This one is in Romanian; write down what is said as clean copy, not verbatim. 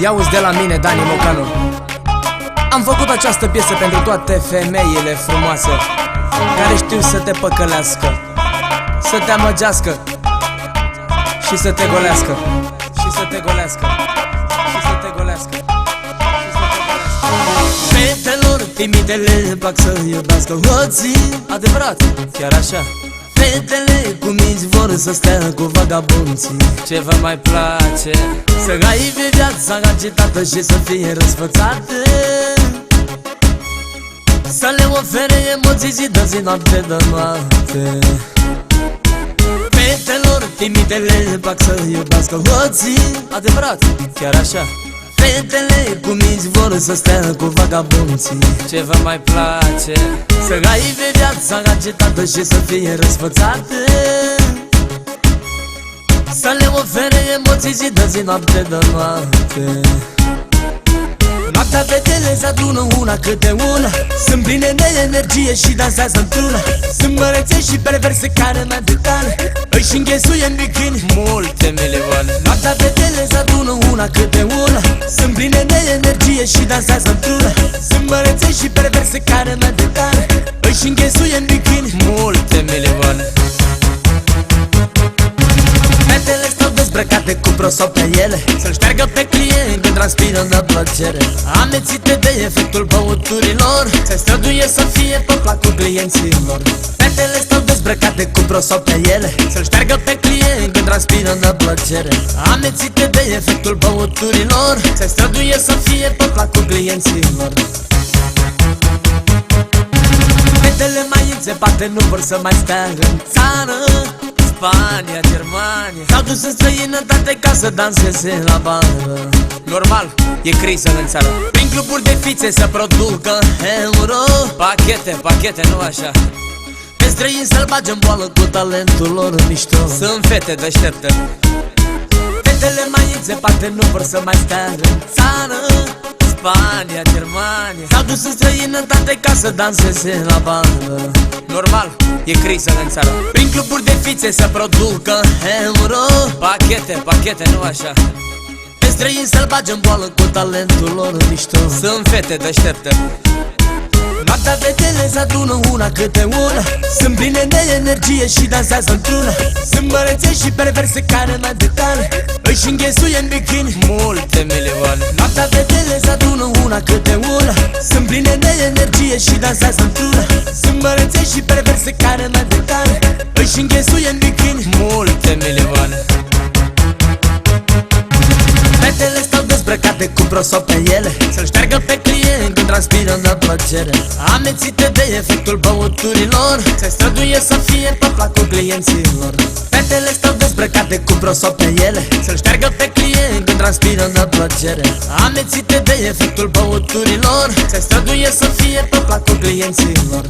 Ia-uzi de la mine, Dani Mocanu. Am făcut această piesă pentru toate femeile frumoase care știu să te păcălească, să te amăgească și să te golească, și să te golească, și să te golească, și să te golească. Fetelor timidele plac să iubească hoții, adevărat, chiar așa. Fetele cu minți vor să stea cu vagabonții. Ce vă mai place? Să ai viața agitată și să fie răsfățate, să le ofere emoții zi de zi, noapte de noapte. Fetelor timidele plac să iubească hoții, adevărat, chiar așa. Fetele cu minți vor să stea cu vagabonții. Ce vă mai place? Să ai viața agitată și să fie răsfățate, să le ofere emoții zi de zi, noapte de noapte. Noaptea fetele se adună una câte una, sunt pline de energie și dansează într-una. Sunt mărețe și perverse care mai bucane, își înghesuie în bikini multe milioane. Noaptea fetele se adună una câte una, sunt pline de energie și dansează într-una. Sunt mărețe și perverse care mai bucane, își înghesuie în bikini multe milioane. Fetele stau dezbrăcate cu prosop pe ele, să-l șteargă pe client când transpiră de plăcere. Amețite de efectul băuturilor, se străduie să fie pe placul clienților. Fetele stau dezbrăcate cu prosop pe ele, să-l șteargă pe client când transpiră de plăcere. Amețite de efectul băuturilor, se străduie să fie pe placul clienților. Fetele mai înțepate nu vor să mai stea în țară, Spania, Germania, s-au dus în străinătate ca să danseze la bară. Normal, e criză în țară. Prin cluburi de fițe să producă euro. Pachete, nu așa. Pe străini să-l bage în boală cu talentul lor mișto. Sunt fete deștepte. Fetele mai înțepate nu vor să mai stea în țară, Spania, Germania, s-au dus în străinătate ca să danseze la bară. Normal, e criză în țară. Prin cluburi de fițe să producă euro. Pachete, nu așa. Pe străini să-l bage în boală cu talentul lor mișto. Sunt fete deștepte. Noaptea fetele se adună una câte una, sunt pline de energie și dansează într-una. Sunt mărețe și perverse care mai bucane, își înghesuie în bikini multe milioane. Noaptea fetele se adună una câte una, sunt pline de energie și dansează într-una. Sunt mărețe și perverse care mai bucane, își înghesuie în bikini multe milioane. Fetele stau dezbrăcate cu prosop pe ele, să-l șteargă pe client când transpiră de plăcere. Amețite de efectul băuturilor, se străduie să fie pe placul clienților. Fetele stau dezbrăcate cu prosop pe ele, să-l șteargă pe client când transpiră de plăcere. Amețite de efectul băuturilor, se străduie să fie pe placul clienților.